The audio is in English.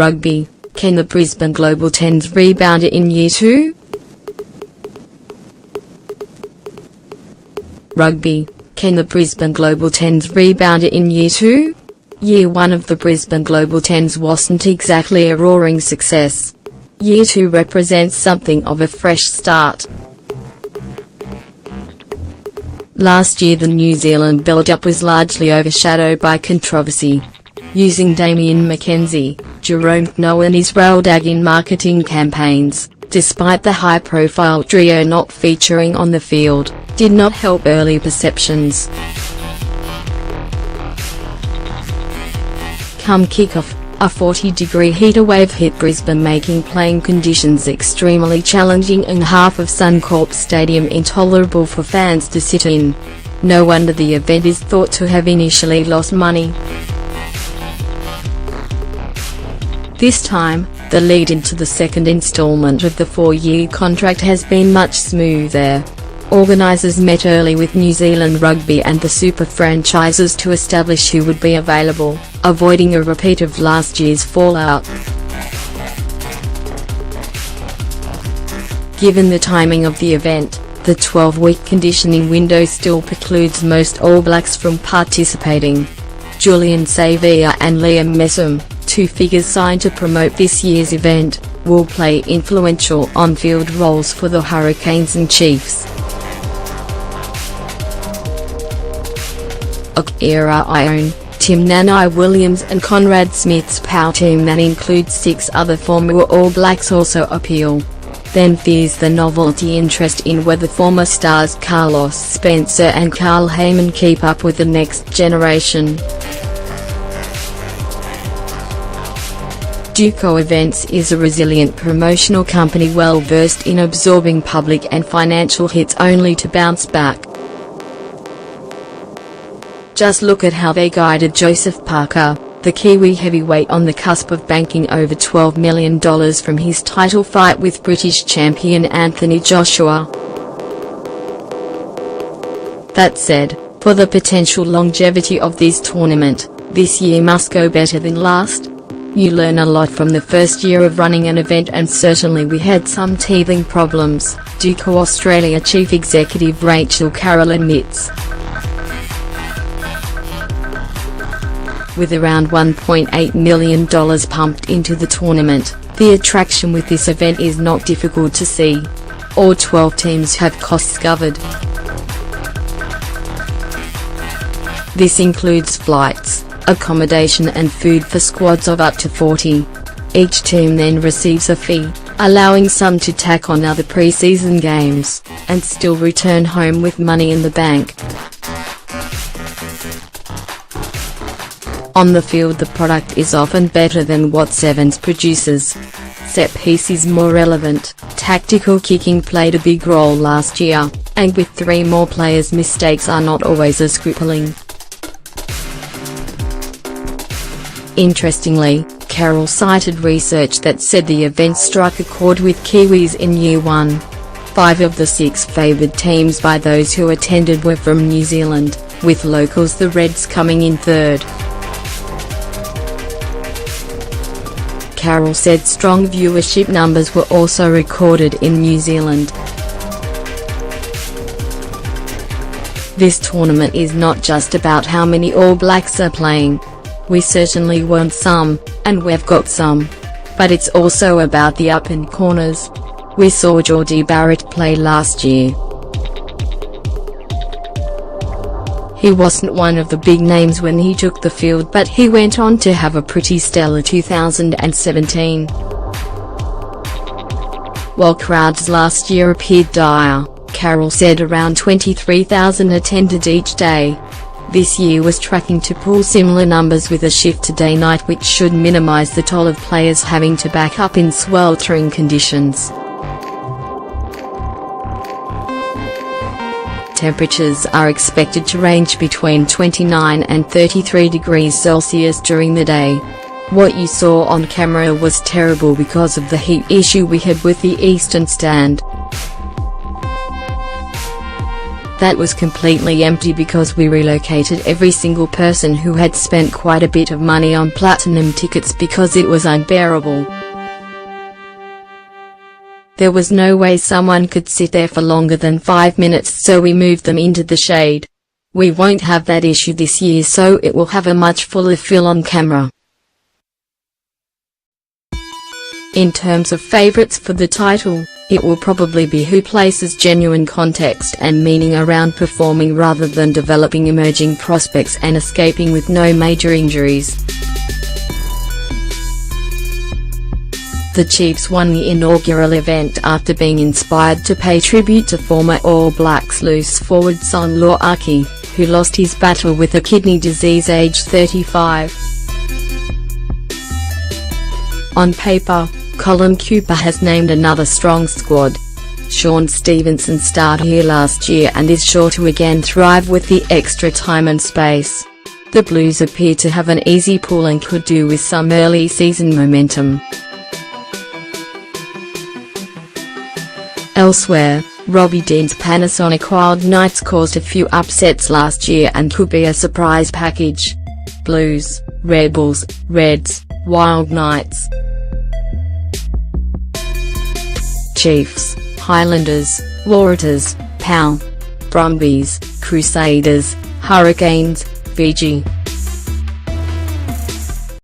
Rugby, can the Brisbane Global Tens rebound it in Year 2? Rugby, can the Brisbane Global Tens rebound it in Year 2? Year 1 of the Brisbane Global Tens wasn't exactly a roaring success. Year 2 represents something of a fresh start. Last year the New Zealand build-up was largely overshadowed by controversy. Using Damien McKenzie, Jerome Noah and Israel Dag in marketing campaigns, despite the high-profile trio not featuring on the field, did not help early perceptions. Come kick-off, a 40-degree heatwave hit Brisbane, making playing conditions extremely challenging and half of Suncorp Stadium intolerable for fans to sit in. No wonder the event is thought to have initially lost money. This time, the lead into the second instalment of the 4-year contract has been much smoother. Organisers met early with New Zealand Rugby and the super franchises to establish who would be available, avoiding a repeat of last year's fallout. Given the timing of the event, the 12-week conditioning window still precludes most All Blacks from participating. Julian Savea and Liam Messam, two figures signed to promote this year's event, will play influential on-field roles for the Hurricanes and Chiefs. Era Ione, Tim Nanai Williams and Conrad Smith's power team that includes 6 other former All Blacks also appeal. Then there's the novelty interest in whether former stars Carlos Spencer and Carl Heyman keep up with the next generation. Duco Events is a resilient promotional company well versed in absorbing public and financial hits only to bounce back. Just look at how they guided Joseph Parker, the Kiwi heavyweight on the cusp of banking over $12 million from his title fight with British champion Anthony Joshua. That said, for the potential longevity of this tournament, this year must go better than last. You learn a lot from the first year of running an event, and certainly we had some teething problems, Duco Australia Chief Executive Rachel Carroll admits. With around $1.8 million pumped into the tournament, the attraction with this event is not difficult to see. All 12 teams have costs covered. This includes flights, accommodation and food for squads of up to 40. Each team then receives a fee, allowing some to tack on other pre-season games, and still return home with money in the bank. On the field the product is often better than what Sevens produces. Set piece is more relevant, tactical kicking played a big role last year, and with 3 more players mistakes are not always as crippling. Interestingly, Carroll cited research that said the event struck a chord with Kiwis in Year 1. 5 of the 6 favoured teams by those who attended were from New Zealand, with locals the Reds coming in third. Carroll said strong viewership numbers were also recorded in New Zealand. This tournament is not just about how many All Blacks are playing. We certainly want some, and we've got some. But it's also about the up-and-corners. We saw Geordie Barrett play last year. He wasn't one of the big names when he took the field, but he went on to have a pretty stellar 2017. While crowds last year appeared dire, Carroll said around 23,000 attended each day. This year was tracking to pull similar numbers with a shift to day-night, which should minimise the toll of players having to back up in sweltering conditions. Temperatures are expected to range between 29 and 33 degrees Celsius during the day. What you saw on camera was terrible because of the heat issue we had with the Eastern Stand. That was completely empty because we relocated every single person who had spent quite a bit of money on platinum tickets because it was unbearable. There was no way someone could sit there for longer than 5 minutes, so we moved them into the shade. We won't have that issue this year, so it will have a much fuller feel on camera. In terms of favourites for the title, it will probably be who places genuine context and meaning around performing rather than developing emerging prospects and escaping with no major injuries. The Chiefs won the inaugural event after being inspired to pay tribute to former All Blacks loose forward Son Lo'aki, who lost his battle with a kidney disease aged 35. On paper, Colin Cooper has named another strong squad. Sean Stevenson started here last year and is sure to again thrive with the extra time and space. The Blues appear to have an easy pool and could do with some early season momentum. Elsewhere, Robbie Dean's Panasonic Wild Knights caused a few upsets last year and could be a surprise package. Blues, Rebels, Reds, Wild Knights. Chiefs, Highlanders, Waratahs, PAL, Brumbies, Crusaders, Hurricanes, Fiji.